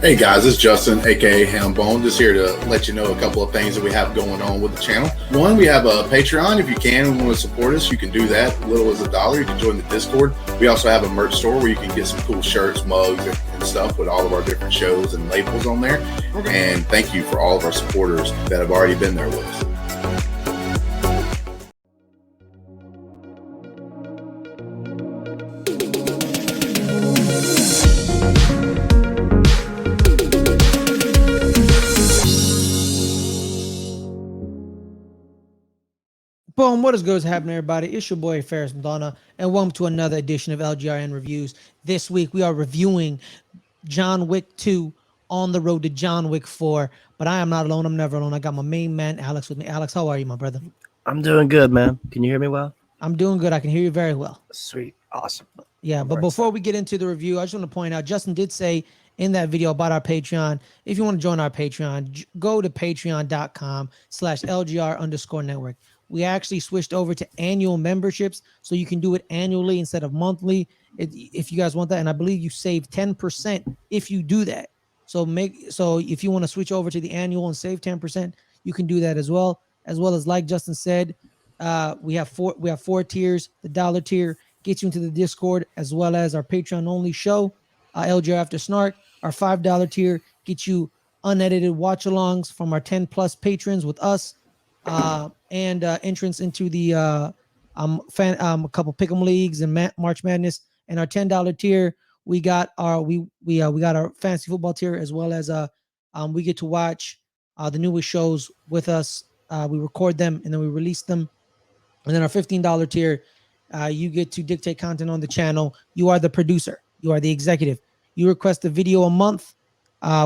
Hey guys, it's Justin, aka Hambone, just here to let you know a couple of things that we have going on with the channel. One, we have a Patreon. If you can and want to support us, you can do that. Little as $1. You can join the Discord. We also have a merch store where you can get some cool shirts, mugs, and stuff with all of our different shows and labels on there. Okay. And thank you for all of our supporters that have already been there with us. Boom, what is good happening, everybody? It's your boy Ferris Madonna, and welcome to another edition of LGRN Reviews. This week we are reviewing John Wick 2 on the road to John Wick 4. But I am not alone. I'm never alone. I got my main man, Alex, with me. Alex, how are you, my brother? I'm doing good, man. Can you hear me well? I'm doing good. I can hear you very well. Sweet. Awesome. Yeah, but before we get into the review, I just want to point out, Justin did say in that video about our Patreon, if you want to join our Patreon, go to patreon.com/LGR_network. We actually switched over to annual memberships, so you can do it annually instead of monthly if you guys want that. And I believe you save 10% if you do that. So if you want to switch over to the annual and save 10%, you can do that as well. As well as, like Justin said, we have four tiers. The $1 tier gets you into the Discord, as well as our Patreon only show, LGR After Snark. Our $5 tier gets you unedited watch-alongs from our 10+ patrons with us. And entrance into the a couple pick'em leagues and March Madness. And our $10 tier, we got our we got our fantasy football tier, as well as we get to watch the newest shows with us. We record them and then we release them. And then our $15 tier, you get to dictate content on the channel. You are the producer. You are the executive. You request a video a month.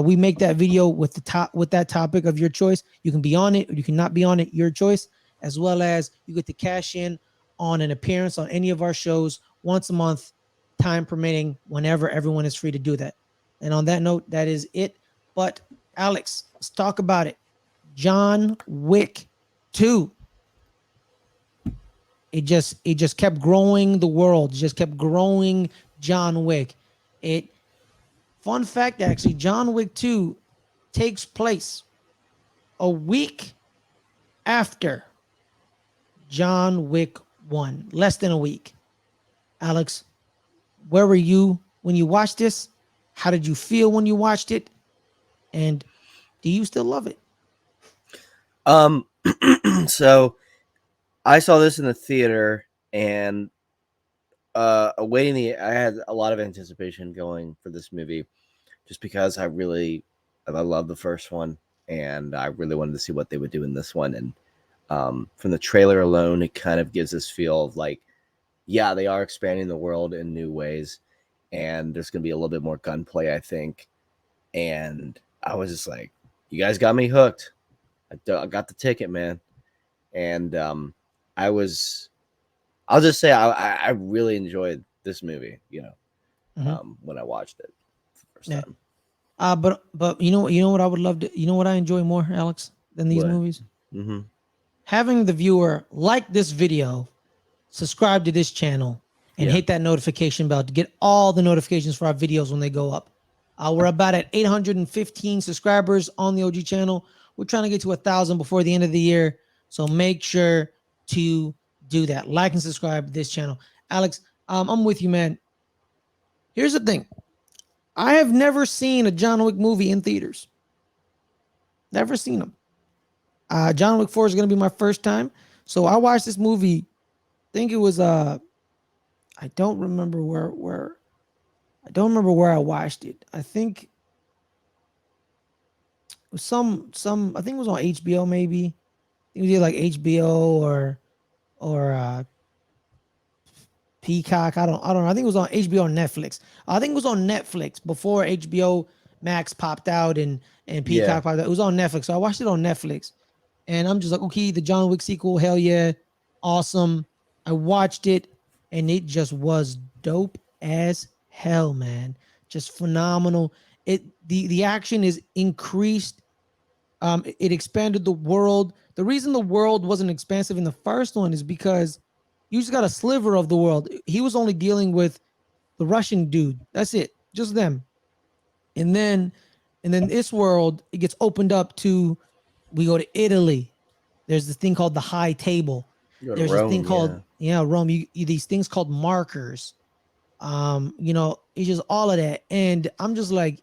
We make that video with that topic of your choice. You can be on it or you cannot be on it, your choice, as well as you get to cash in on an appearance on any of our shows once a month, time permitting, whenever everyone is free to do that. And on that note, that is it. But Alex, let's talk about it. John Wick 2. It just kept growing the world. It just kept growing John Wick. Fun fact, actually, John Wick 2 takes place a week after John Wick 1, less than a week. Alex, where were you when you watched this? How did you feel when you watched it? And do you still love it? So I saw this in the theater and I had a lot of anticipation going for this movie just because I love the first one and I really wanted to see what they would do in this one. And from the trailer alone, it kind of gives this feel of like, yeah, they are expanding the world in new ways and there's going to be a little bit more gunplay, I think. And I was just like, you guys got me hooked. I got the ticket, man. And I'll just say I really enjoyed this movie, when I watched it for the first time. But you know what I would love to, what I enjoy more, Alex, than these movies? Mm-hmm. Having the viewer like this video, subscribe to this channel, and hit that notification bell to get all the notifications for our videos when they go up. We're about at 815 subscribers on the OG channel. We're trying to get to 1,000 before the end of the year. So make sure to do that. Like and subscribe to this channel. Alex, I'm with you, man. Here's the thing. I have never seen a John Wick movie in theaters. Never seen them. John Wick 4 is going to be my first time. So I watched this movie. I think it was I don't remember where I watched it. I think it was I think it was on HBO maybe. I think it was either like HBO or Peacock. I don't know. I think it was on HBO or Netflix. I think it was on Netflix before HBO Max popped out and Peacock popped out. It was on Netflix. So I watched it on Netflix. And I'm just like, okay, the John Wick sequel, hell yeah. Awesome. I watched it and it just was dope as hell, man. Just phenomenal. The action is increased. It expanded the world. The reason the world wasn't expansive in the first one is because you just got a sliver of the world. He was only dealing with the Russian dude. That's it. Just them. And then And then this world, it gets opened up to, we go to Italy. There's this thing called the high table. Go to There's this thing Rome, called, Rome. These things called markers. It's just all of that. And I'm just like,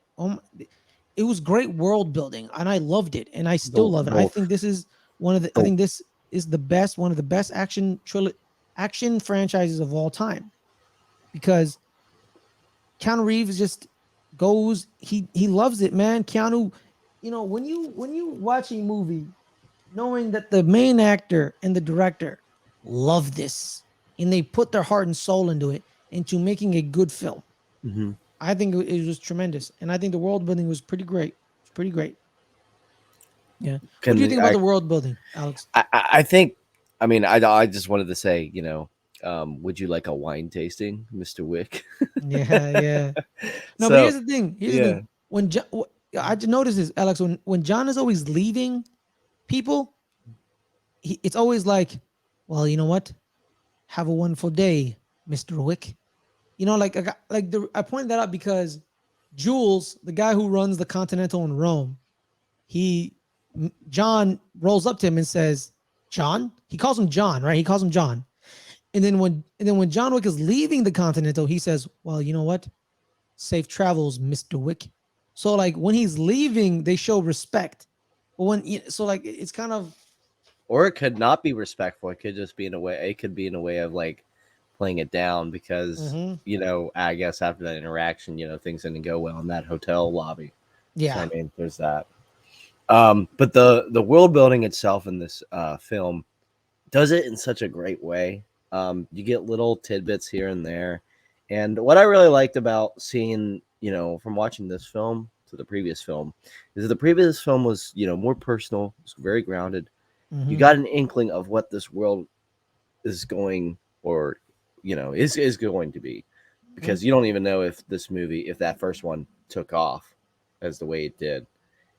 it was great world building and I loved it. And I still love it. I think this is I think this is one of the best action franchises of all time, because Keanu Reeves just goes, he loves it, man. Keanu, when you watch a movie knowing that the main actor and the director love this and they put their heart and soul into making a good film. Mm-hmm. I think it was tremendous, and I think the world building was pretty great. It's pretty great. Yeah. What do you think about the world building, Alex? I think, I mean, I just wanted to say, would you like a wine tasting, Mr. Wick? Yeah. No, So, but here's the thing. When I just noticed this, Alex, when John is always leaving people, it's always like, well, you know what? Have a wonderful day, Mr. Wick. I pointed that out because Jules, the guy who runs the Continental in Rome, John rolls up to him and says, John? He calls him John, right? He calls him John. And then when John Wick is leaving the Continental, he says, well, you know what? Safe travels, Mr. Wick. So like when he's leaving, they show respect. But it's kind of, or it could not be respectful. It could just be in a way. It could be in a way of like playing it down because I guess after that interaction, things didn't go well in that hotel lobby. Yeah. So, I mean, there's that. But the world building itself in this film does it in such a great way. You get little tidbits here and there, and what I really liked about seeing, from watching this film to the previous film, is that the previous film was, more personal. It was very grounded. You got an inkling of what this world is going, or is going to be, because you don't even know if that first one took off as the way it did,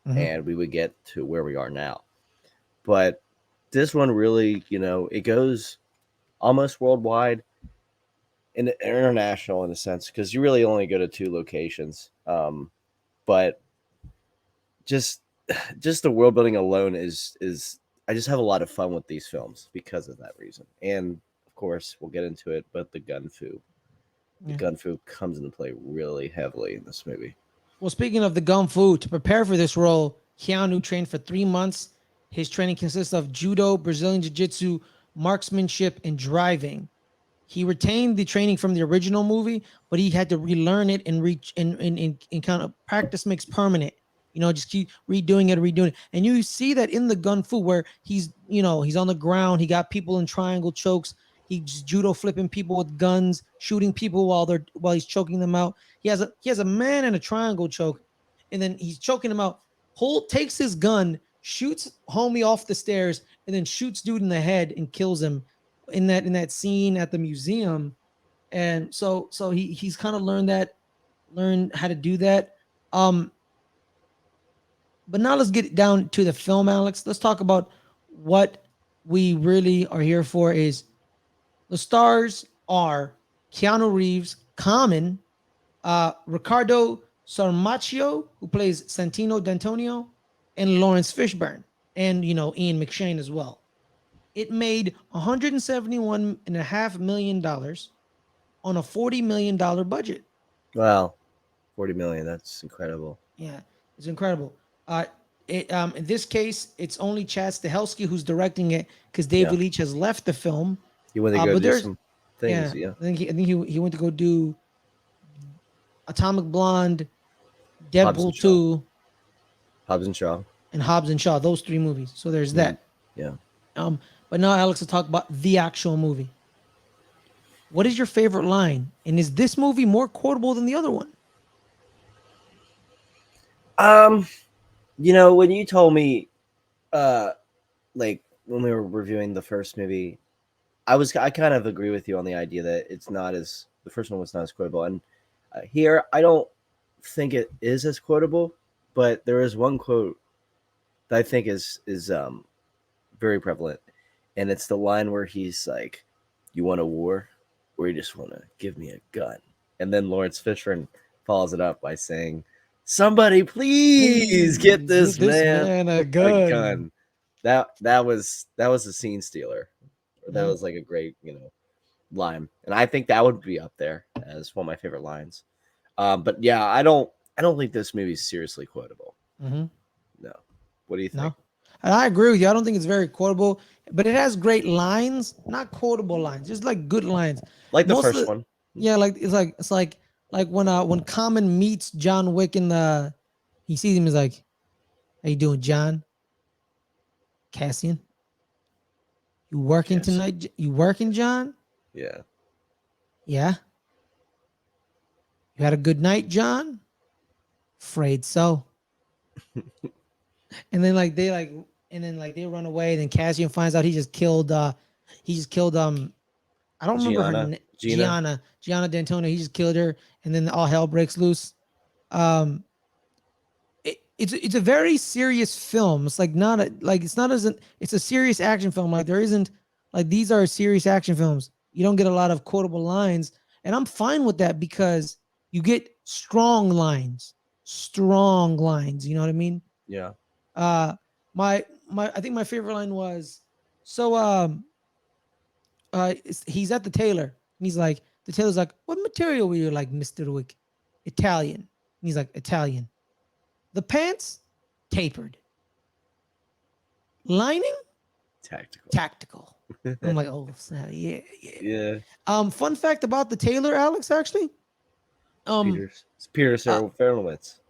and we would get to where we are now. But this one really, it goes almost worldwide and international in a sense, because you really only go to 2 locations. But just the world building alone is I just have a lot of fun with these films because of that reason. And of course, we'll get into it, but the gun fu comes into play really heavily in this movie. Well, speaking of the gun fu, to prepare for this role, Keanu trained for 3 months. His training consists of judo, Brazilian jiu-jitsu, marksmanship, and driving. He retained the training from the original movie, but he had to relearn it and kind of practice makes permanent. Just keep redoing it. And you see that in the gun fu where he's on the ground. He got people in triangle chokes. He's judo flipping people with guns, shooting people while he's choking them out. He has a man in a triangle choke, and then he's choking him out. Holt takes his gun, shoots homie off the stairs, and then shoots dude in the head and kills him in that scene at the museum. And so he's kind of learned how to do that. But now let's get down to the film, Alex. Let's talk about what we really are here for. Is the stars are Keanu Reeves, Common, Ricardo Sarmacchio, who plays Santino D'Antonio, and Lawrence Fishburne, and Ian McShane as well. It made $171.5 million on a $40 million budget. Wow, $40 million. That's incredible. Yeah, it's incredible. In this case, it's only Chad Stahelski who's directing it because David Leitch has left the film. He went to go do some things. Yeah. I think he went to go do Atomic Blonde, Deadpool 2, Hobbs and Shaw, and Hobbs and Shaw. Those 3 movies. So there's that. Yeah. But now, Alex, let's talk about the actual movie. What is your favorite line? And is this movie more quotable than the other one? When you told me, like when we were reviewing the first movie, I kind of agree with you on the idea that the first one was not as quotable. And here, I don't think it is as quotable, but there is one quote that I think is very prevalent. And it's the line where he's like, "You want a war, or you just want to give me a gun?" And then Lawrence Fishburne follows it up by saying, somebody please get this this man a a gun. gun. That was a scene stealer. That Yeah. was like a great, line. And I think that would be up there as one of my favorite lines. But yeah, I don't think this movie is seriously quotable. Mm-hmm. No. What do you think? No, and I agree with you. I don't think it's very quotable, but it has great lines, not quotable lines, just like good lines. Like the Most first of the, one. yeah, like it's like when Common meets John Wick in the, he sees him, he's like, "How you doing, John? Cassian? You working Yes. tonight? You working, John? Yeah. Yeah. You had a good night, John? Afraid so." And then they run away. Then Cassian finds out he just killed I don't remember her name. Gina. Gianna D'Antonio. He just killed her, and then all hell breaks loose. It's a very serious film. It's like not a, like it's not as an, it's a serious action film. Like there isn't, like these are serious action films. You don't get a lot of quotable lines, and I'm fine with that because you get strong lines. Strong lines. You know what I mean? Yeah. Uh, my I think my favorite line was, so he's at the tailor and he's like, the tailor's like, "What material were you like, Mr. Wick?" "Italian." And he's like, "Italian." "The pants?" "Tapered." "Lining?" Tactical. "Tactical." I'm like, oh snap, yeah. Yeah. Fun fact about the tailor, Alex, actually. It's Peter Uh, Serafinowicz.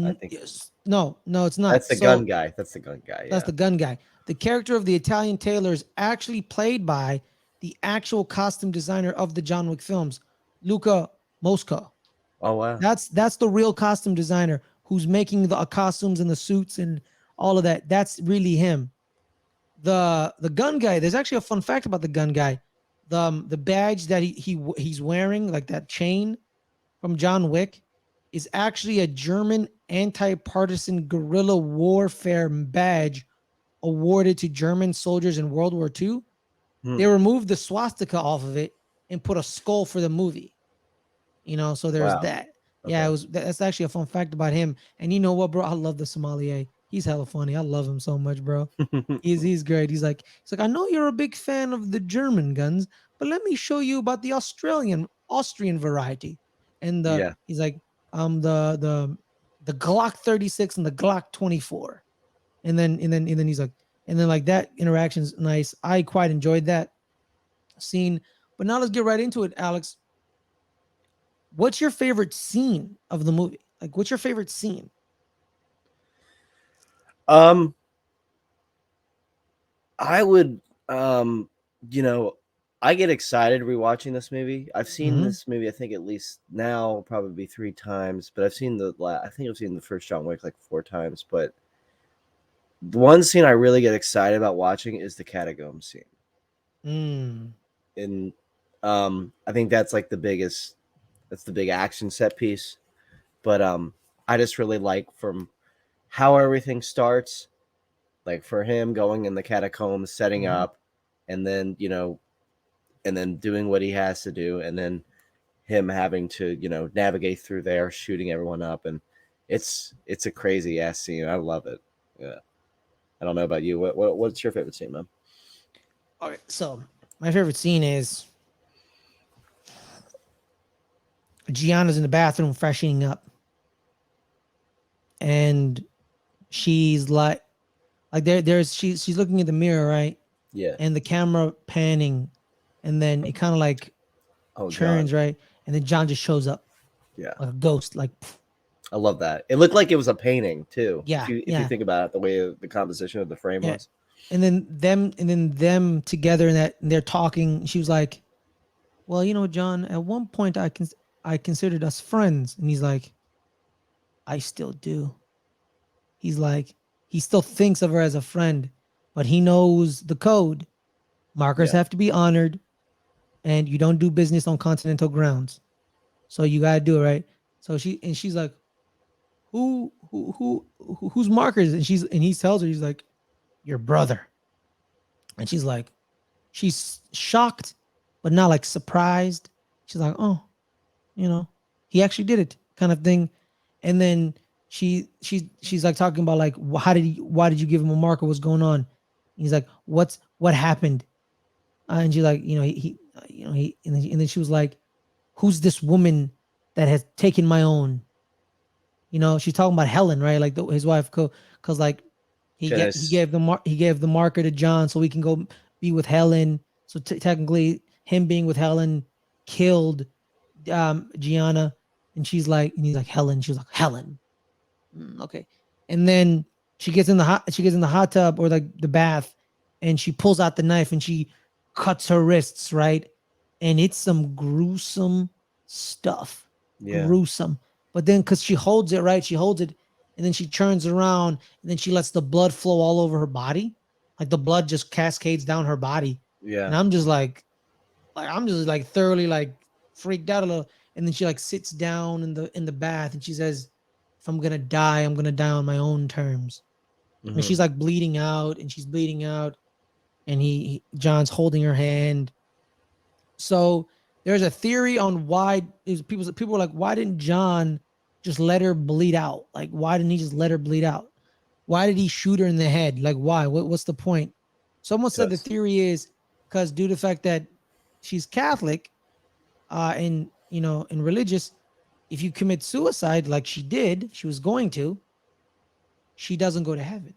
I think yes, no, it's not. that's the So gun guy. That's the gun guy. that's Yeah. the gun guy. The character of the Italian tailor is actually played by the actual costume designer of the John Wick films, Luca Mosca. Oh wow. That's the real costume designer who's making the costumes and the suits and all of that. That's really him. The gun guy. There's actually a fun fact about the gun guy. The badge that he's wearing, like that chain from John Wick, is actually a German anti-partisan guerrilla warfare badge awarded to German soldiers in World War II. They removed the swastika off of it and put a skull for the movie. So there's Wow. that. Yeah, Okay. that's actually a fun fact about him. And you know what, bro? I love the sommelier. He's hella funny. I love him so much, bro. He's great. He's like, "I know you're a big fan of the German guns, but let me show you about the Austrian variety." And Yeah. he's like, the Glock 36 and the Glock 24. And then he's like, and then like that interaction's nice. I quite enjoyed that scene. But now let's get right into it, Alex. What's your favorite scene of the movie? Like, what's your favorite scene? Um, I would, um, you know, I get excited rewatching this movie. I've seen this movie, I think at least now probably 3 times, but I think I've seen the first John Wick like 4 times. But the one scene I really get excited about watching is the Catacomb scene. Mm. And I think that's like that's the big action set piece. But I just really like from how everything starts, like for him going in the catacombs, setting up, and then and then doing what he has to do, and then him having to navigate through there, shooting everyone up, and it's a crazy ass scene. I love it. Yeah, I don't know about you. What's your favorite scene, man? All right, so my favorite scene is Gianna's in the bathroom freshening up, and she's like there's she's looking in the mirror, right? Yeah. And the camera panning, and then it kind of like Oh, turns, John. right? And then John just shows up Yeah. like a ghost, like I love that. It looked like it was a painting too. Yeah, If you yeah. think about it, the way the composition of the frame Yeah. was. And then them together and they're talking. She was like, "Well, John, at one point I considered us friends." And he's like, "I still do." He's like, he still thinks of her as a friend, but he knows the code. Markers Yeah. have to be honored, and you don't do business on continental grounds. So you gotta do it right. So she's like, who's markers? And he tells her, he's like, "Your brother." And she's shocked, but not like surprised. She's like, "Oh, he actually did it," kind of thing. And then she's like talking about like why did you give him a marker? What's going on? And he's like, what happened? And she's like, and then she was like, who's this woman that has taken my own? She's talking about Helen, right? Like his wife, because like he gave the marker to John so we can go be with Helen. So technically, him being with Helen killed Gianna, and he's like Helen. She was like Helen. Okay, and then she gets in the hot tub or like the bath, and she pulls out the knife and she cuts her wrists, right? And it's some gruesome stuff. Yeah. Gruesome. But then because she holds it, right? She holds it and then she turns around and then she lets the blood flow all over her body. Like the blood just cascades down her body. Yeah. And I'm just like thoroughly like freaked out a little. And then she like sits down in the bath and she says, if I'm gonna die, I'm gonna die on my own terms. And she's like bleeding out and she's bleeding out. And John's holding her hand. So there's a theory on why people were like, why didn't John just let her bleed out? Like, why didn't he just let her bleed out? Why did he shoot her in the head? Like, why? What's the point? Someone said the theory is because due to the fact that she's Catholic, and religious, if you commit suicide like she did, she was going to, she doesn't go to heaven.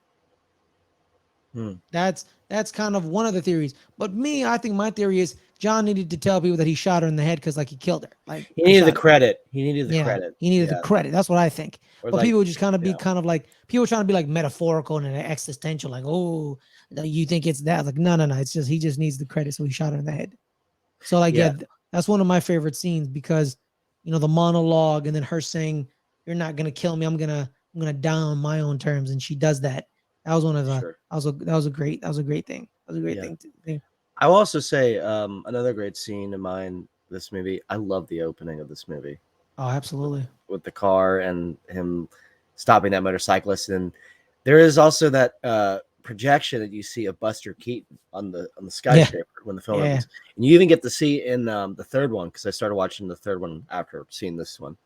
That's kind of one of the theories. But I think my theory is John needed to tell people that he shot her in the head because like he killed her. Like he needed the credit. He needed the credit. He needed the credit. That's what I think. But people would just kind of be like people trying to be like metaphorical and existential, like, oh, you think it's that? Like, no. It's just he just needs the credit, so he shot her in the head. So like that's one of my favorite scenes because the monologue and then her saying, "You're not gonna kill me. I'm gonna die on my own terms," and she does that. That was one of the. Sure. That was a great thing. That was a great thing. I will also say another great scene in mine. This movie, I love the opening of this movie. Oh, absolutely. With the car and him stopping that motorcyclist, and there is also that projection that you see of Buster Keaton on the skyscraper when the film opens, and you even get to see in the third one because I started watching the third one after seeing this one,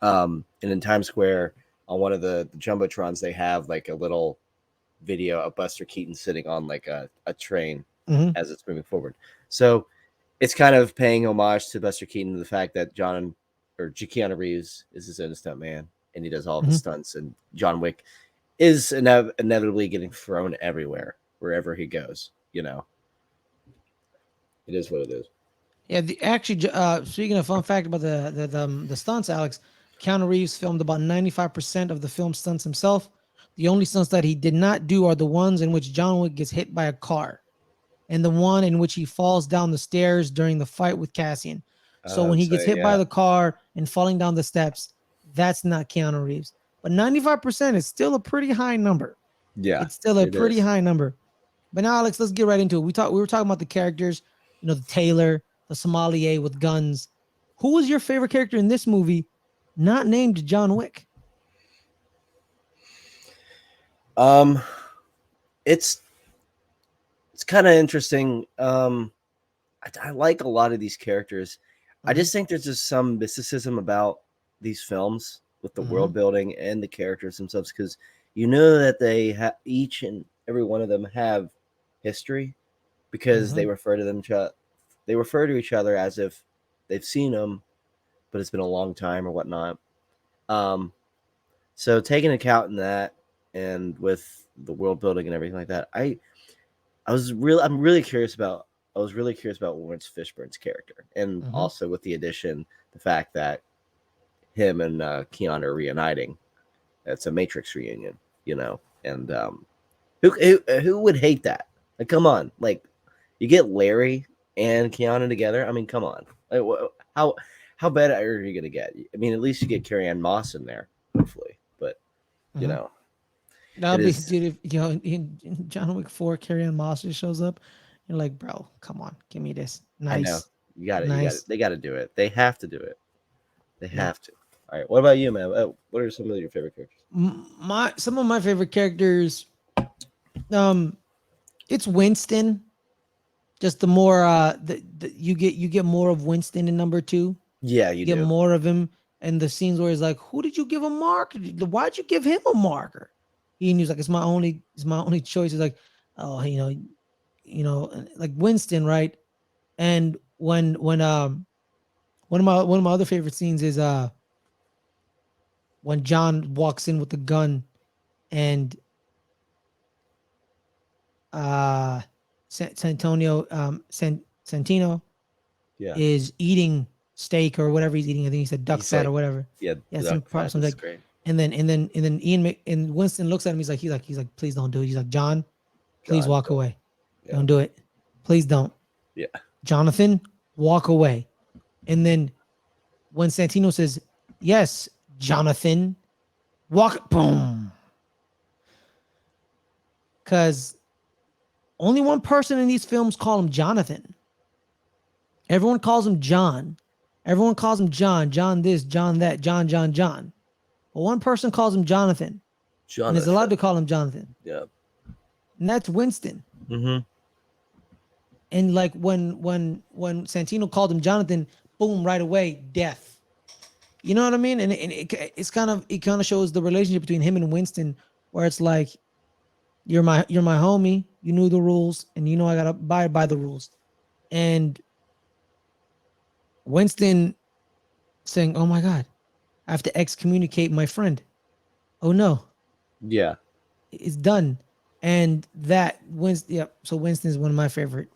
and in Times Square on one of the jumbotrons they have like a little video of Buster Keaton sitting on like a train as it's moving forward. So it's kind of paying homage to Buster Keaton, the fact that Keanu Reeves is his own stunt man and he does all of the stunts, and John Wick is inevitably getting thrown everywhere wherever he goes. It is what it is. Yeah, actually, speaking of fun fact about the stunts, Alex, Keanu Reeves filmed about 95% of the film stunts himself. The only stunts that he did not do are the ones in which John Wick gets hit by a car and the one in which he falls down the stairs during the fight with Cassian. So when he gets hit by the car and falling down the steps, that's not Keanu Reeves. But 95% is still a pretty high number. Yeah. It's still a pretty high number. But now, Alex, let's get right into it. We were talking about the characters, the tailor, the sommelier with guns. Who was your favorite character in this movie not named John Wick? It's kind of interesting. I like a lot of these characters. I just think there's just some mysticism about these films with the world building and the characters themselves, because that they have each and every one of them have history, because they refer to each other as if they've seen them, but it's been a long time or whatnot. So taking account in that, and with the world building and everything like that, I'm really curious about Lawrence Fishburne's character, and also with the addition, the fact that him and Keanu are reuniting. It's a Matrix reunion, and who would hate that? Like, come on, like you get Larry and Keanu together. I mean, come on, like, how bad are you gonna get? I mean, at least you get Carrie Ann Moss in there, hopefully, but that'll be, dude, if in John Wick 4, Carrie Ann Moss just shows up, you're like, bro, come on, give me this. Nice. I know. You got it. They got to do it. They have to do it. They have to. All right. What about you, man? What are some of your favorite characters? Some of my favorite characters, it's Winston. Just the more you get more of Winston in number 2. Yeah, you get do. more of him. and the scenes where he's like, "Who did you give a marker? Why'd you give him a marker?" And he's like, it's my only choice." He's like, "Oh, like Winston, right?" And when one of my other favorite scenes is when John walks in with the gun, and Santino Yeah. is eating steak or whatever he's eating. I think he said duck He's fat like, or whatever. Yeah, Yeah, duck fat some is like. great. And then and Winston looks at him. He's like, "Please don't do it." He's like, "John, please John, walk don't. away. Yeah. Don't do it. Please don't." Yeah. Jonathan, walk away. And then when Santino says, "Yes, Jonathan, walk," boom. Because only one person in these films call him Jonathan. Everyone calls him John. Everyone calls him John. John this, John that, John. But one person calls him Jonathan, and is allowed to call him Jonathan. Yeah. And that's Winston. Mm-hmm. And like when Santino called him Jonathan, boom, right away, death. You know what I mean? And it kind of shows the relationship between him and Winston, where it's like, you're my homie, you knew the rules, and you know I gotta abide by the rules. And Winston saying, "Oh my God, I have to excommunicate my friend. Oh no, Yeah. it's done." And that Winston, yeah. So Winston is one of my favorite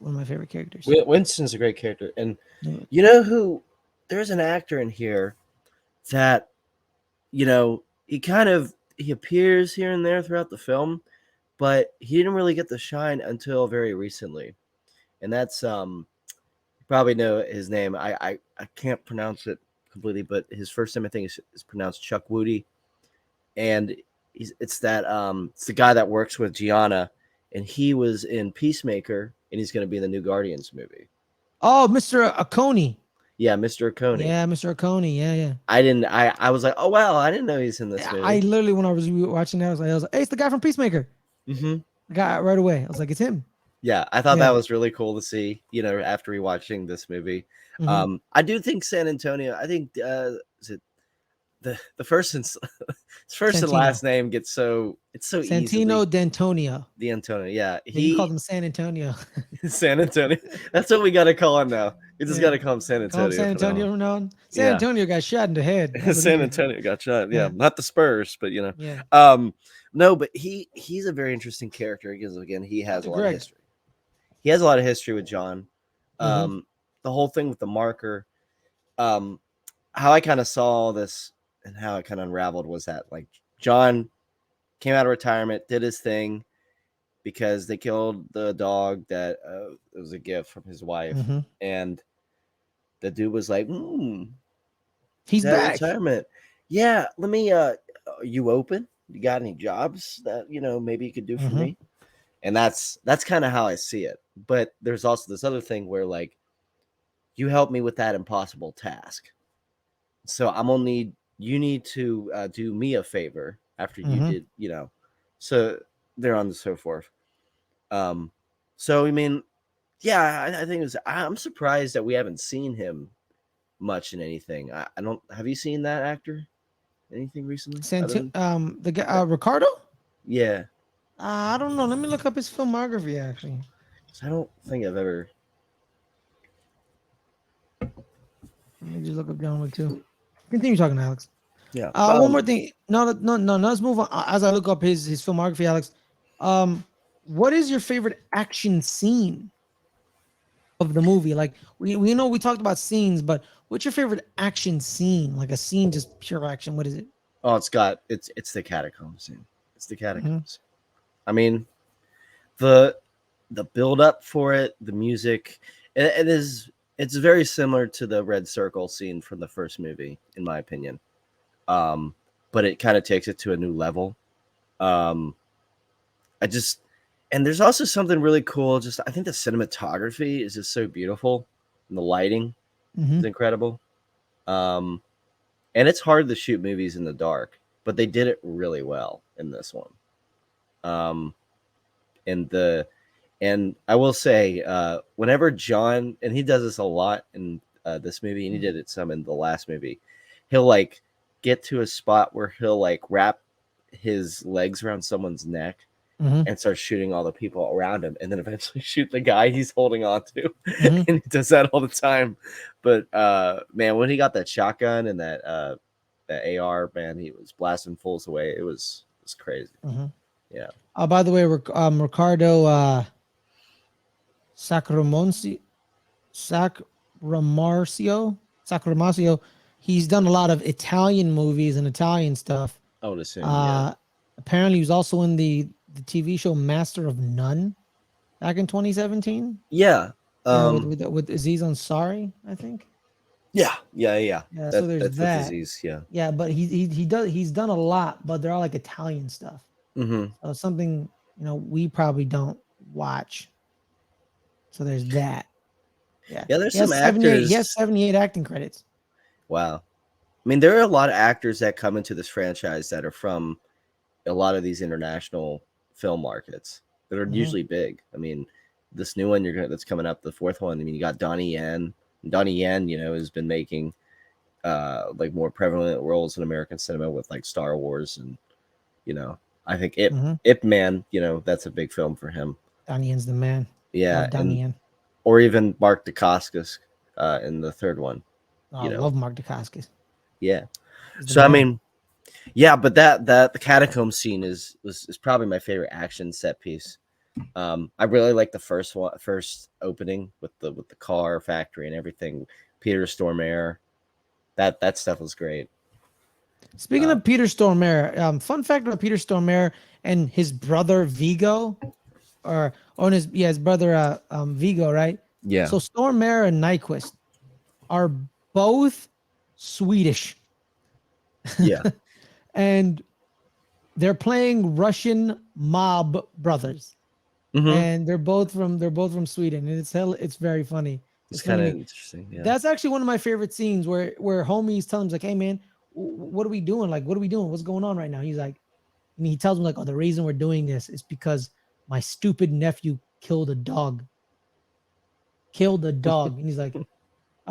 characters. Winston's a great character, and Yeah. you know who? There's an actor in here that, he appears here and there throughout the film, but he didn't really get the shine until very recently, and that's you probably know his name. I can't pronounce it completely, but his first name I think is pronounced Chuck Woody, and it's the guy that works with Gianna, and he was in Peacemaker, and he's going to be in the new Guardians movie. Oh, Mr. Oconee. Yeah, Mr. Oconee. Yeah, Mr. Oconee. Yeah. I was like, oh wow, I didn't know he's in this movie. I literally, when I was watching that, I was like, "Hey, it's the guy from Peacemaker." Mm-hmm. The guy right away. I was like, "It's him." Yeah, I thought Yeah. that was really cool to see, after rewatching this movie. Mm-hmm. I do think San Antonio, I think is it the first and Santino. last name gets it's so Santino easily D'Antonio. D'Antonio. Yeah, He called him San Antonio. San Antonio. That's what we got to call him now. We just got to call him San Antonio. Call him San Antonio from now on. San Antonio got shot in the head. San Antonio got shot. Yeah, not the Spurs, but Yeah. no, but he's a very interesting character because again, he has a lot Greg. of history. He has a lot of history with John. Mhm. The whole thing with the marker. How I kind of saw this and how it kind of unraveled was that like John came out of retirement, did his thing because they killed the dog that it was a gift from his wife, Mhm. and the dude was like, He's that back. retirement. Yeah, let me. Are you open? You got any jobs that maybe you could do for me? And that's kind of how I see it. But there's also this other thing where like you help me with that impossible task, so you need to do me a favor after you did, so they're on and so forth. So I mean, yeah, I think I'm surprised that we haven't seen him much in anything. I don't. Have you seen that actor? Anything recently? The guy Ricardo? Yeah. I don't know. Let me look up his filmography actually. I don't think I've ever. Let me just look up John Wick 2. Continue talking, Alex. Yeah. One more thing. No. Let's move on. As I look up his filmography, Alex. What is your favorite action scene of the movie? Like we know we talked about scenes, but what's your favorite action scene? Like a scene, just pure action. What is it? Oh, it's the Catacomb Scene. It's the Catacombs. I mean, the build up for it, the music, it's very similar to the Red Circle scene from the first movie, in my opinion. But it kind of takes it to a new level. And there's also something really cool. Just I think the cinematography is just so beautiful, and the lighting is incredible. And it's hard to shoot movies in the dark, but they did it really well in this one. And I will say, whenever John, and he does this a lot in this movie, and he did it some in the last movie, he'll like get to a spot where he'll like wrap his legs around someone's neck Mhm. and start shooting all the people around him, and then eventually shoot the guy he's holding on to. Mhm. And he does that all the time. But man, when he got that shotgun and that AR, man, he was blasting fools away. It was crazy. Mhm. Yeah. By the way, Ricardo Sacramonsi Sacramarcio, he's done a lot of Italian movies and Italian stuff. I would assume. Yeah. Apparently, he was also in the TV show Master of None back in 2017. Yeah. With Aziz Ansari, I think. Yeah. Yeah, so there's that's that. with Aziz. Yeah. Yeah, but he's done a lot, but they're all like Italian stuff. Mm-hmm. So something we probably don't watch. So there's that. Yeah. Yeah, there's He has some 78. actors. He has 78 acting credits. Wow. I mean, there are a lot of actors that come into this franchise that are from a lot of these international film markets that are Mhm. usually big. I mean, this new one that's coming up, the fourth one. I mean, you got Donnie Yen. Donnie Yen, has been making like more prevalent roles in American cinema with like Star Wars, and I think Mhm. Ip Man, that's a big film for him. Donnie Yen's the man. Yeah, Love Donnie Yen. or even Mark Dacascos in the third one. Oh, I love Mark Dacascos. Yeah. He's the So I man. mean, yeah, but that the Catacomb Scene is probably my favorite action set piece. I really like the first opening with the car factory and everything. Peter Stormare, that stuff was great. Speaking of Peter Stormare, fun fact about Peter Stormare and his brother Vigo, or his brother Vigo, right? Yeah. So Stormare and Nyquist are both Swedish. Yeah. And they're playing Russian mob brothers. Mm-hmm. And they're both from Sweden, and it's very funny. It's kind of interesting. Yeah. That's actually one of my favorite scenes where homie's telling him like, "Hey man, what are we doing? Like, what are we doing? What's going on right now?" He's like, and he tells him like, "Oh, the reason we're doing this is because my stupid nephew killed a dog. And he's like, "All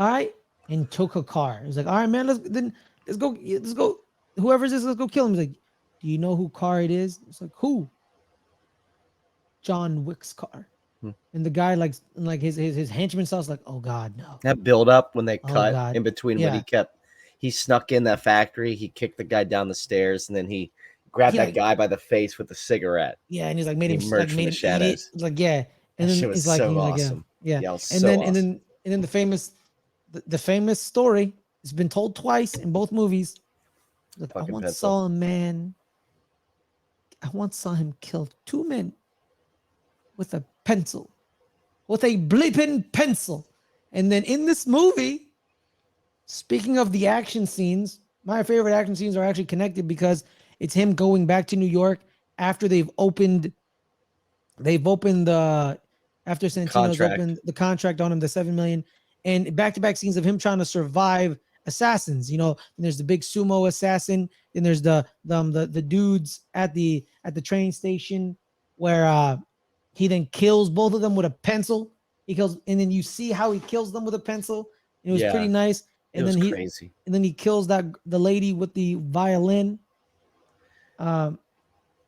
right," and took a car. He's like, "All right, man, let's go. Whoever's this, let's go kill him." He's like, "Do you know who car it is?" It's like, "Who?" John Wick's car. And the guy like his henchman starts like, "Oh God, no." That build up when they cut God. in between Yeah. when he snuck in that factory, he kicked the guy down the stairs, and then he grabbed that guy by the face with a cigarette. Yeah, and he's like made him emerged from the eat it. shadows. It's like, yeah. And That then shit was he's like, so awesome. yeah. Yeah, it was And so then awesome. and then the famous story has been told twice in both movies. Like, I once saw him kill two men with a pencil. With a bleeping pencil. And then in this movie, speaking of the action scenes, my favorite action scenes are actually connected because it's him going back to New York after they've opened the after Santino's opened the contract on him, the 7 million, and back-to-back scenes of him trying to survive assassins. And there's the big sumo assassin, then there's the dudes at the train station where he then kills both of them with a pencil. And then you see how he kills them with a pencil. It was pretty nice. And then crazy. And then he kills the lady with the violin. And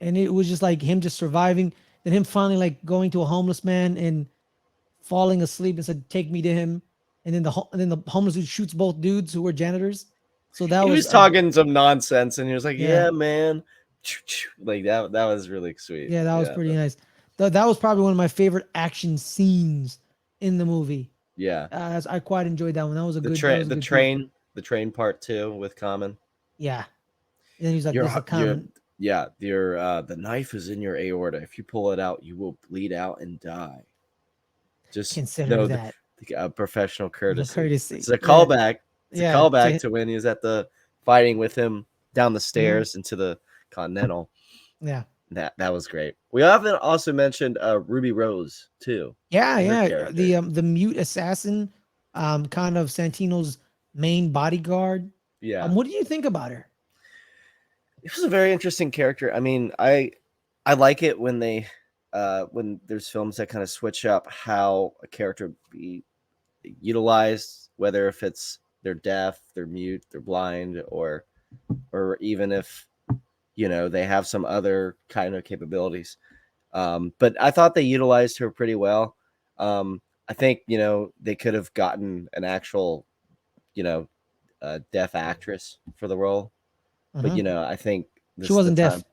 it was just like him just surviving. Then him finally like going to a homeless man and falling asleep and said, "Take me to him." And then the homeless dude shoots both dudes who were janitors. So that he was talking some nonsense, and he was like, "Yeah, man," like that. That was really sweet. Yeah, that was pretty nice. That was probably one of my favorite action scenes in the movie. Yeah, I quite enjoyed that one. That was a good. The train part too with Common. Yeah, and then he's like, "This is Common." The knife is in your aorta. If you pull it out, you will bleed out and die. Just consider that professional courtesy. It's It's a callback. It's a callback to when he was at the fighting with him down the stairs into the Continental. Yeah, that was great. We haven't also mentioned Ruby Rose too. Yeah. The mute assassin, kind of Santino's main bodyguard. Yeah. What do you think about her? It was a very interesting character. I mean, I like it when they when there's films that kind of switch up how a character be utilized, whether if it's they're deaf, they're mute, they're blind, or even if they have some other kind of capabilities. But I thought they utilized her pretty well. I think they could have gotten an actual deaf actress for the role, but Uh-huh. I think She this is the wasn't time. deaf.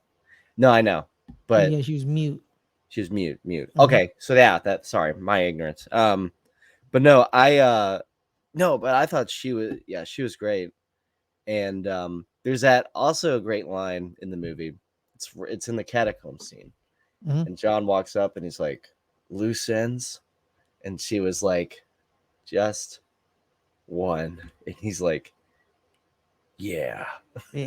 No, I know, but Yeah, she was mute. she was mute. Uh-huh. Okay, so yeah, sorry, my ignorance. But no, but I thought she was great. And there's that also a great line in the movie. It's in the Catacomb Scene, Uh-huh. and John walks up and he's like, "Loose ends," and she was like, "Just one," and he's like, "Yeah." Yeah.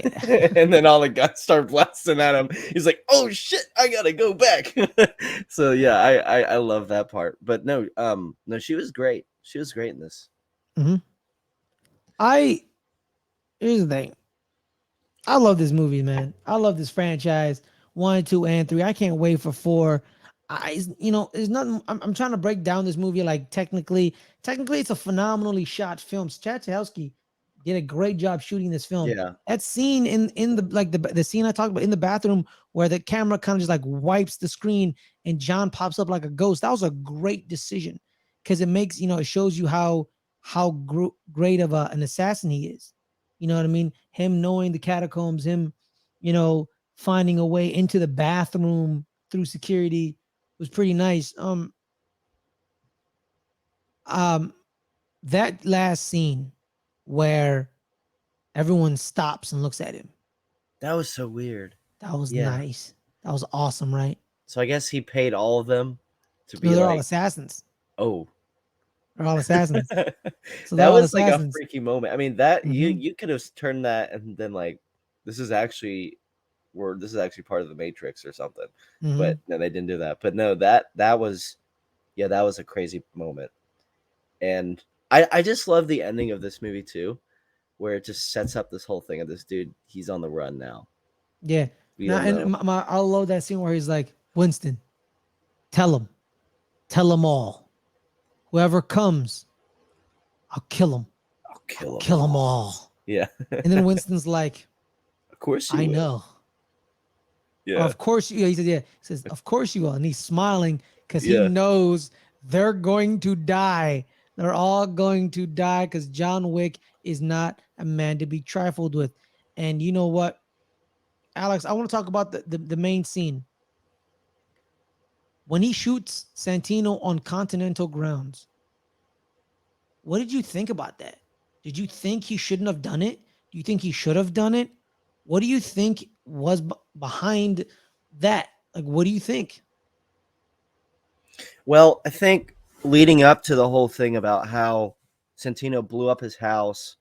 And then all the guns start blasting at him. He's like, "Oh shit, I gotta go back." So yeah, I love that part. But no, she was great. She was great in this. Mm-hmm. I Here's the thing. I love this movie, man. I love this franchise. 1, 2, and 3. I can't wait for 4. There's nothing. I'm trying to break down this movie. Like technically, it's a phenomenally shot film. Chad did a great job shooting this film. Yeah, That scene in the scene I talked about in the bathroom where the camera kind of just like wipes the screen and John pops up like a ghost. That was a great decision because it makes it shows you how great of an assassin he is. You know what I mean? Him knowing the catacombs, him, finding a way into the bathroom through security was pretty nice. Um, that last scene where everyone stops and looks at him, that was so weird. that was Yeah. nice. That was awesome, right? So I guess he paid all of them to No, be they're all like, assassins. oh. They're all assassins. So they're That all was like a assassins. freaky moment. I mean, that Hmm. you could have turned that and then like, this is actually part of the Matrix or something. Hmm. But no, they didn't do that. But no, that was that was a crazy moment. And I just love the ending of this movie too, where it just sets up this whole thing of this dude. He's on the run now. Yeah. We Now, don't and know. I love that scene where he's like, Winston, tell him all. Whoever comes, I'll kill him. I'll kill them Kill them all. all. Yeah. And then Winston's like, Of course you I will. know. Or Yeah. of course you. He said, yeah. He says, of course you will. And he's smiling because he Yeah. knows they're going to die. They're all going to die because John Wick is not a man to be trifled with. And you know what, Alex? I want to talk about the main scene when he shoots Santino on continental grounds. What did you think about that? Did you think he shouldn't have done it? Do you think he should have done it? What do you think was behind that? Like, what do you think? Well, I think leading up to the whole thing about how Santino blew up his house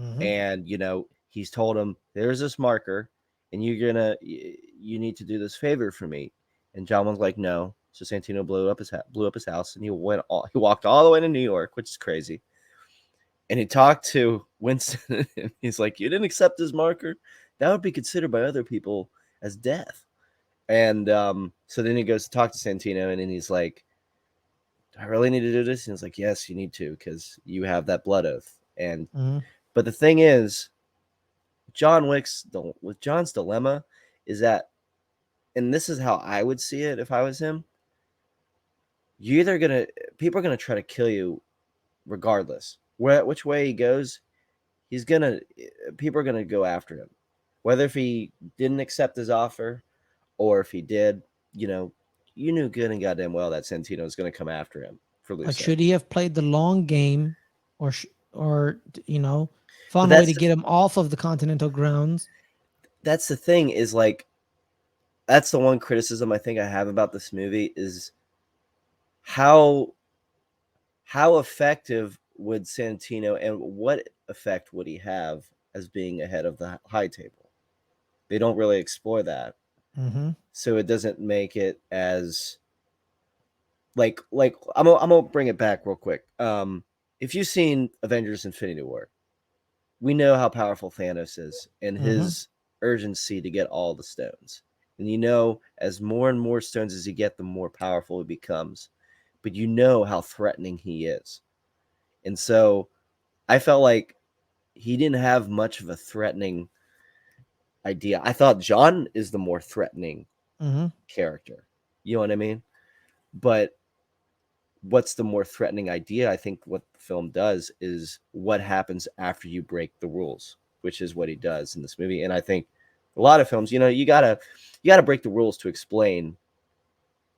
Mm-hmm. and he's told him there's this marker and you need to do this favor for me, and John was like no. So Santino blew up his house and he walked all the way to New York, which is crazy, and he talked to Winston and he's like, you didn't accept his marker, that would be considered by other people as death. And so then he goes to talk to Santino and then he's like, do I really need to do this? And he's like, yes, you need to, because you have that blood oath. And Mm-hmm. but the thing is, with John's dilemma is that, and this is how I would see it if I was him, people are gonna try to kill you regardless. Which way he goes, people are gonna go after him. Whether if he didn't accept his offer or if he did, you knew good and goddamn well that Santino was gonna come after him for Like, loose should ends. he have played the long game, or But found a way to get him off of the continental grounds? that's the thing is like, that's the one criticism I think I have about this movie is how effective would Santino and what effect would he have as being ahead of the high table? They don't really explore that. Mm-hmm. So it doesn't make it as like I'm gonna bring it back real quick. If you've seen Avengers Infinity War, we know how powerful Thanos is and Mm-hmm. his urgency to get all the stones. And as more and more stones as you get, the more powerful he becomes. But how threatening he is. And so I felt like he didn't have much of a threatening idea. I thought John is the more threatening character. You know what I mean? But what's the more threatening idea? I think what the film does is what happens after you break the rules, which is what he does in this movie. And I think a lot of films, you gotta break the rules to explain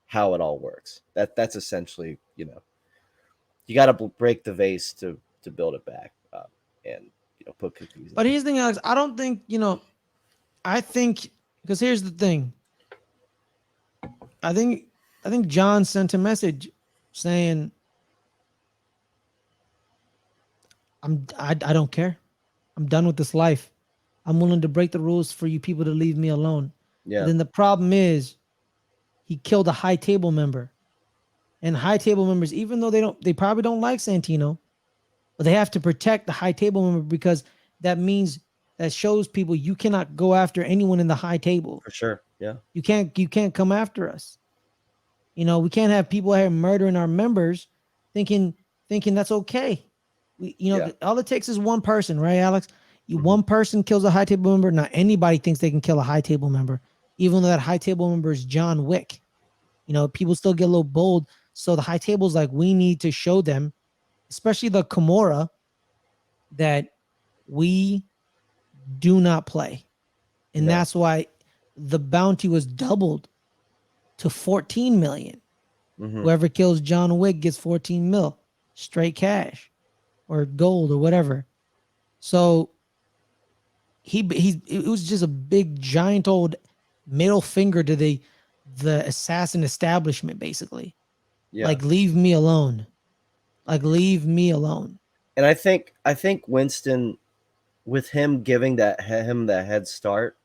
how it all works. That's essentially, you gotta break the vase to build it back up and put cookies. But here's the thing, Alex. I don't think I think, because here's the thing. I think John sent a message saying, I don't care. I'm done with this life. I'm willing to break the rules for you people to leave me alone. Yeah. But then the problem is he killed a high table member. And high table members, even though they probably don't like Santino, but they have to protect the high table member, because that shows people you cannot go after anyone in the high table. For sure. Yeah. You can't come after us. We can't have people here murdering our members thinking that's okay. All it takes is one person, right, Alex? One person kills a high table member. Not anybody thinks they can kill a high table member, even though that high table member is John Wick. People still get a little bold. So the high table's like, we need to show them, especially the Kimura, that we do not play. And that's why the bounty was doubled to 14 million. Whoever kills John Wick gets 14 mil straight cash or gold or whatever. So it was just a big giant old middle finger to the assassin establishment, basically. Yeah. Like, leave me alone. Leave me alone. And I think Winston, with him giving that head start,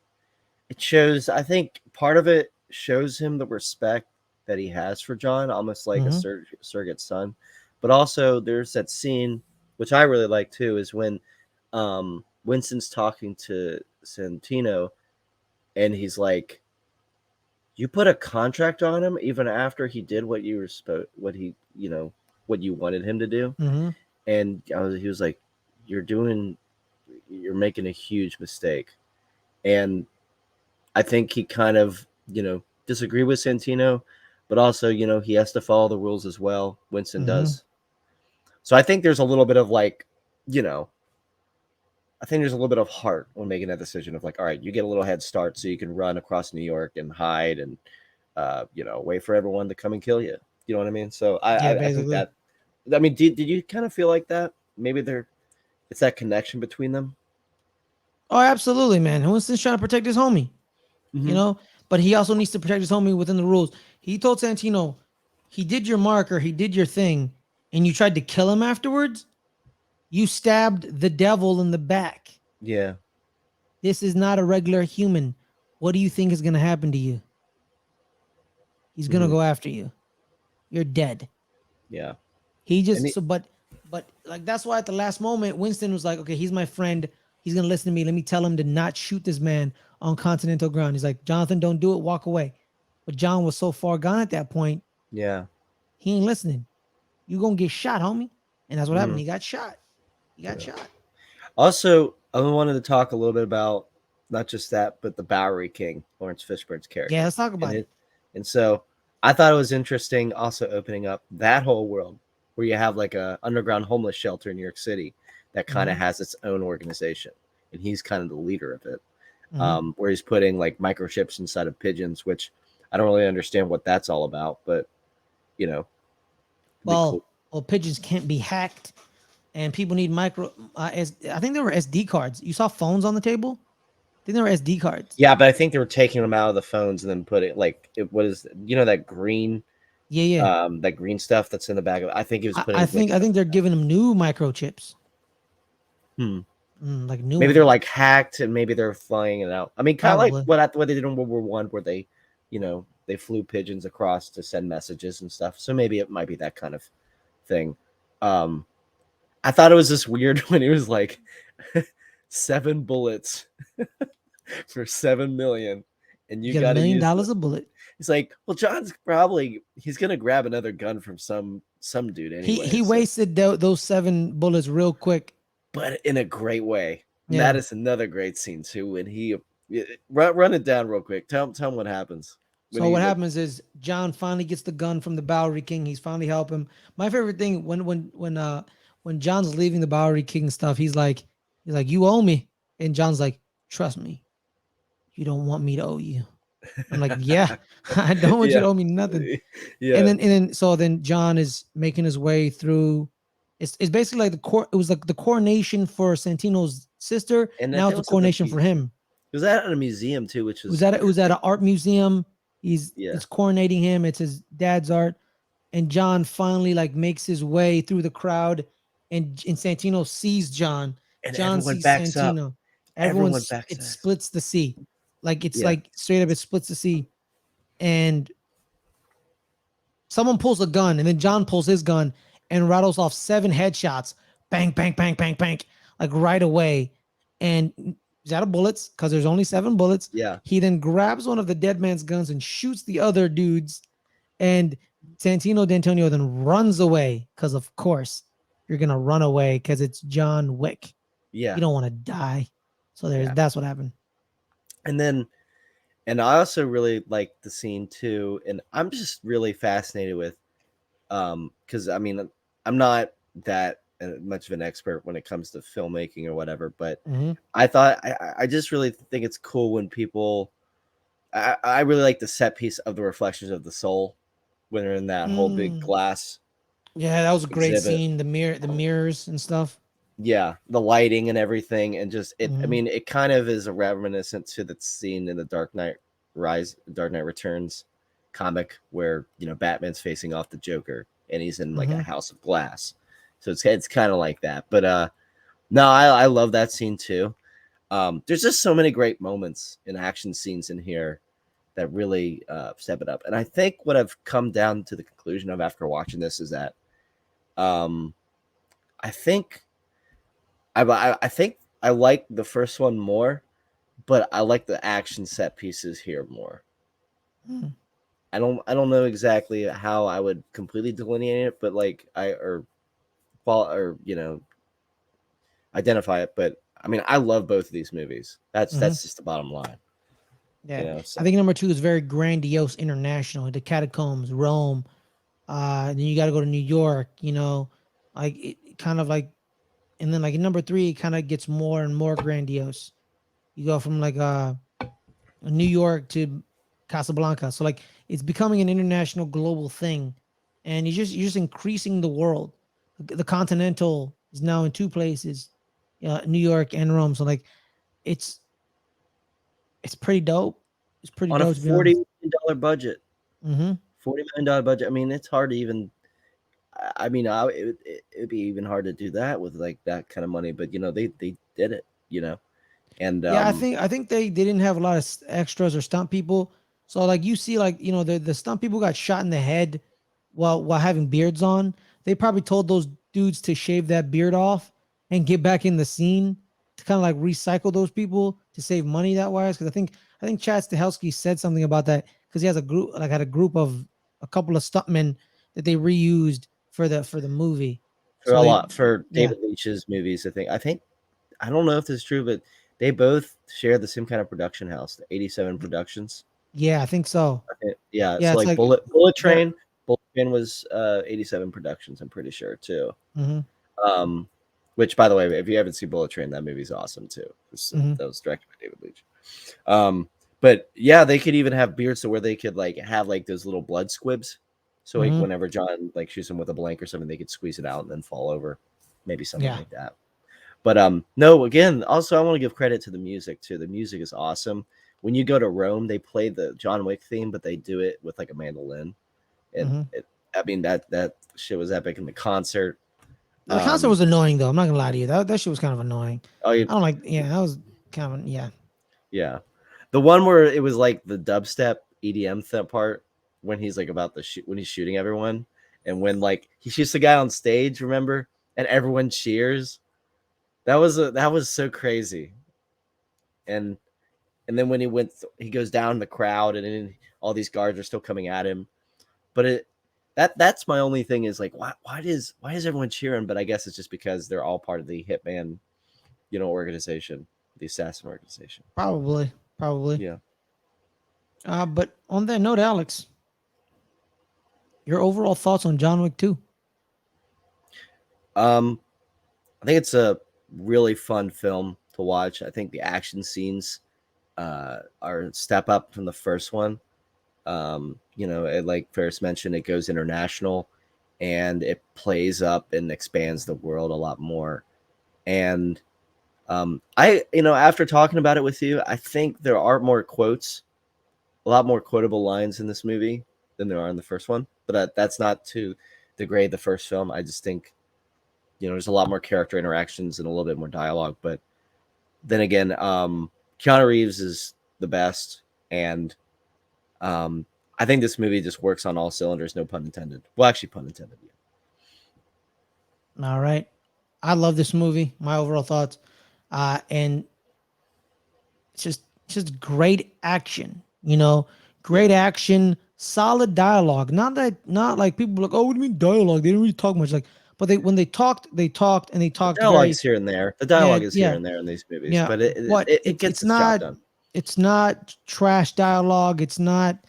it shows, I think part of it shows him the respect that he has for John, almost like a surrogate son. But also there's that scene, which I really like too, is when Winston's talking to Santino and he's like, you put a contract on him even after he did what you were what you wanted him to do. And he was like, you're making a huge mistake. And I think he kind of, disagree with Santino, but also, he has to follow the rules as well. Winston does. So I think there's a little bit of I think there's a little bit of heart when making that decision of all right, you get a little head start so you can run across New York and hide and, wait for everyone to come and kill you. You know what I mean? So I think that, did you kind of feel like that? Maybe it's that connection between them. Oh, absolutely, man. Winston's trying to protect his homie, but he also needs to protect his homie within the rules. He told Santino, he did your marker, he did your thing, and you tried to kill him afterwards. You stabbed the devil in the back. Yeah. This is not a regular human. What do you think is going to happen to you? He's going to go after you. You're dead. Yeah. But that's why at the last moment, Winston was like, okay, he's my friend. He's going to listen to me. Let me tell him to not shoot this man on continental ground. He's like, Jonathan, don't do it. Walk away. But John was so far gone at that point. Yeah. He ain't listening. You going to get shot, homie. And that's what happened. He got shot. Shot. Also, I wanted to talk a little bit about not just that, but the Bowery King, Lawrence Fishburne's character. Yeah, let's talk about it. And so I thought it was interesting also opening up that whole world where you have a underground homeless shelter in New York City that kind of has its own organization. And he's kind of the leader of it, where he's putting microchips inside of pigeons, which I don't really understand what that's all about, but well, pigeons can't be hacked. And people need I think there were SD cards. You saw phones on the table? I think there were SD cards. Yeah, but I think they were taking them out of the phones and then putting that green. Yeah. That green stuff that's in the back of it. I think he was putting. I think they're giving them new microchips. New. Maybe they're hacked and maybe they're flying it out. I mean, kind of like what they did in World War I, where they, they flew pigeons across to send messages and stuff. So maybe it might be that kind of thing. I thought it was just weird when he was like 7 bullets for 7 million, and you got $1 million a bullet. He's like, well, John's he's gonna grab another gun from some dude anyway. He wasted those 7 bullets real quick but in a great way. Yeah. That is another great scene too. When he run it down real quick. Tell him what happens. When So he what like, happens is John finally gets the gun from the Bowery King. He's finally helping him. My favorite thing when John's leaving the Bowery King stuff, he's like, you owe me, and John's like, trust me, you don't want me to owe you. I'm like, yeah, I don't want you yeah, to owe me nothing. yeah, So then John is making his way through. It's basically like the court. It was like the coronation for Santino's sister. and I Now think it's a also the coronation for him. it was at a museum too, which was It was at interesting. an art museum. Yeah, It's coronating him. It's his dad's art, and John finally like makes his way through the crowd, and Santino sees John. and John everyone sees backs up. Santino. Everyone backs It up. splits the sea, like it's Yeah, like straight up it splits the sea, and someone pulls a gun, and then John pulls his gun and rattles off 7 headshots, bang, bang, bang, bang, bang, like right away, and he's out of bullets because there's only 7 bullets. yeah, He then grabs one of the dead man's guns and shoots the other dudes. And Santino D'Antonio then runs away because, of course, you're gonna run away because it's John Wick. yeah, You don't want to die. So yeah. that's what happened. And I also really like the scene too, and I'm just really fascinated with because I mean I'm not that much of an expert when it comes to filmmaking or whatever, but Mm-hmm. I just really think it's cool when people I really like the set piece of the reflections of the soul when they're in that whole big glass Yeah, that was a great exhibit. scene. The mirrors and stuff. Yeah, the lighting and everything, and just it. I Mm-hmm. mean, it kind of is a reminiscent to the scene in the Dark Knight Returns comic where Batman's facing off the Joker and he's in like a Mm-hmm. house of glass. So it's kind of like that. But no, I love that scene too. There's just so many great moments in action scenes in here that really step it up. And I think what I've come down to the conclusion of after watching this is that I think I think I like the first one more, but I like the action set pieces here more. Mm-hmm. I don't know exactly how I would completely delineate it, but like identify it. But I mean, I love both of these movies. That's just the bottom line. Yeah. So. I think number 2 is very grandiose international. The catacombs, Rome. Then you got to go to New York. Like it kind of like, and then like in number 3, it kind of gets more and more grandiose. You go from like New York to Casablanca. So like it's becoming an international global thing, and you're just increasing the world. The Continental is now in 2 places, New York and Rome. So like it's pretty dope. It's pretty On a dope to be honest. $40 million budget. Mm-hmm. $40 million budget. I mean, it's hard to even. I mean, it'd be even hard to do that with like that kind of money. But they did it. And Yeah, I think they didn't have a lot of extras or stunt people. So like you see, like the stunt people got shot in the head while having beards on. They probably told those dudes to shave that beard off and get back in the scene to kind of like recycle those people to save money that wise. Because I think Chad Stahelski said something about that because he has had a group of a couple of stuntmen that they reused for the movie. for So a they lot for yeah David Leitch's movies, I think I don't know if this is true, but they both share the same kind of production house, the 87 Productions. I think so. Yeah, Yeah, so it's like like Bullet they're. Train was 87 Productions, I'm pretty sure too. Mhm. Um, which by the way, if you haven't seen Bullet Train, that movie's awesome too. Mhm. That was directed by David Leitch. But yeah, they could even have beards to where they could like have like those little blood squibs. So like Mhm. whenever John like shoots him with a blank or something, they could squeeze it out and then fall over. Maybe something Yeah. like that. But no, again, also I want to give credit to the music too. The music is awesome. When you go to Rome, they play the John Wick theme, but they do it with like a mandolin. And Mhm. I mean that shit was epic in the concert. The concert was annoying though. I'm not gonna lie to you. That shit was kind of annoying. Oh, I don't like. Yeah, that was kind of yeah. yeah. The one where it was like the dubstep EDM part when he's like about the shoot when he's shooting everyone, and when like he shoots the guy on stage, remember, and everyone cheers. That was so crazy. And then when he goes down in the crowd, and then all these guards are still coming at him, but That's my only thing is like, why is everyone cheering? But I guess it's just because they're all part of the hitman, organization, the assassin organization. Probably. Yeah. But on that note, Alex, your overall thoughts on John Wick 2? I think it's a really fun film to watch. I think the action scenes are a step up from the first one. Like Ferris mentioned, it goes international and it plays up and expands the world a lot more. And after talking about it with you, I think there are more quotes, a lot more quotable lines in this movie than there are in the first one. But that's not to degrade the first film. I just think, there's a lot more character interactions and a little bit more dialogue. But then again, Keanu Reeves is the best. And I think this movie just works on all cylinders, no pun intended. Well, actually, pun intended. Yeah. All right. I love this movie. My overall thoughts. And it's just great action, great action, solid dialogue. Not like people are like, oh, what do you mean dialogue? They didn't really talk much. Like, but when they talked and they talked The very, dialogue's here and there. The dialogue is here yeah, and there in these movies, yeah. but it gets its job done. It's not trash dialogue. It's not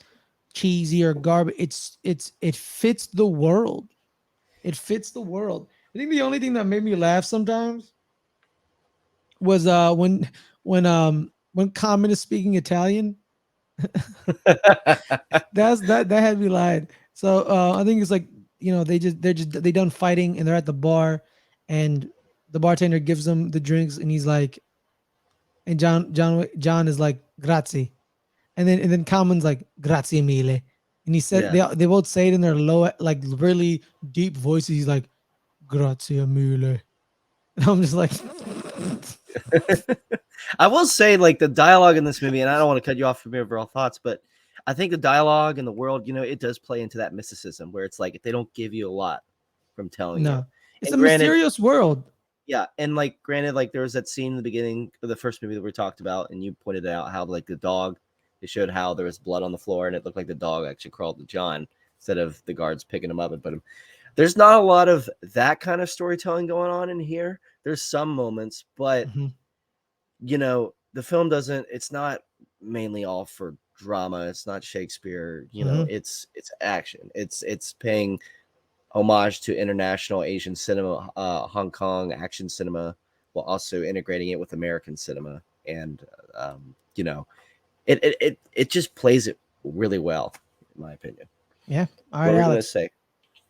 cheesy or garbage. It fits the world. It fits the world. I think the only thing that made me laugh sometimes was when Common is speaking Italian. that had me lying. So I think it's like, they done fighting and they're at the bar, and the bartender gives them the drinks and he's like, and John is like, grazie, and then Common's like, grazie mille, and he said, they both say it in their low, like really deep voices. He's like, grazie mille, and I'm just like. I will say, like, the dialogue in this movie, and I don't want to cut you off from your overall thoughts, but I think the dialogue in the world, it does play into that mysticism where it's like they don't give you a lot from telling you. It's a mysterious world. Yeah, and like granted, like there was that scene in the beginning of the first movie that we talked about, and you pointed out how like the dog, they showed how there was blood on the floor, and it looked like the dog actually crawled to John instead of the guards picking him up and put him. There's not a lot of that kind of storytelling going on in here. There's some moments, but the film doesn't. It's not mainly all for drama. It's not Shakespeare. It's action. It's paying homage to international Asian cinema, Hong Kong action cinema, while also integrating it with American cinema. And it just plays it really well, in my opinion. Yeah. All right, what were you Alex. gonna say?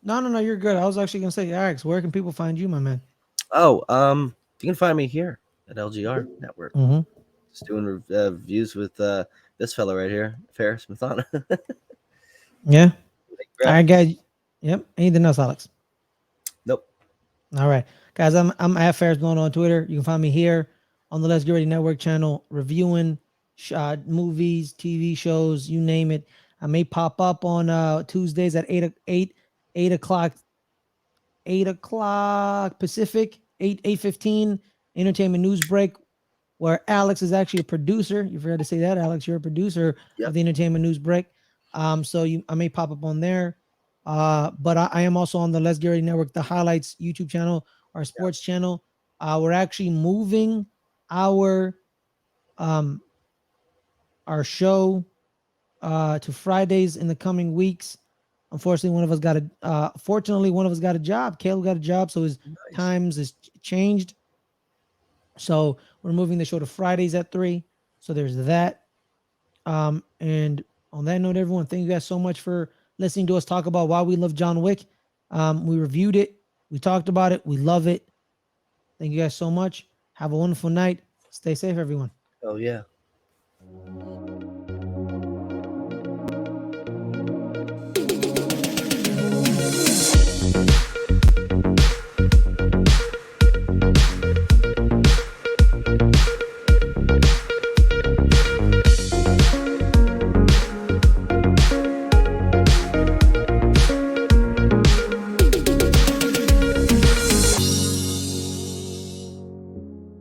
No, you're good. I was actually gonna say, Alex, where can people find you, my man? Oh, you can find me here at LGR Network. Mm-hmm. Just doing reviews with this fellow right here, Ferris Mathana. Yeah. I got. Yep. Anything else, Alex? Nope. All right, guys. I'm at Ferris Blown on Twitter. You can find me here on the Let's Get Ready Network channel, reviewing movies, TV shows, you name it. I may pop up on Tuesdays at 8 o'clock Pacific, 8:15 entertainment news break, where Alex is actually a producer. You forgot to say that, Alex. You're a producer of the entertainment news break. So I may pop up on there. But I am also on the Let's Get Ready Network, the Highlights YouTube channel, our sports channel. We're actually moving our show to Fridays in the coming weeks. Unfortunately, one of us got a job. Caleb got a job, so his times is changed. So we're moving the show to Fridays at 3. So there's that. And on that note, everyone, thank you guys so much for listening to us talk about why we love John Wick. We reviewed it. We talked about it. We love it. Thank you guys so much. Have a wonderful night. Stay safe, everyone. Oh, yeah.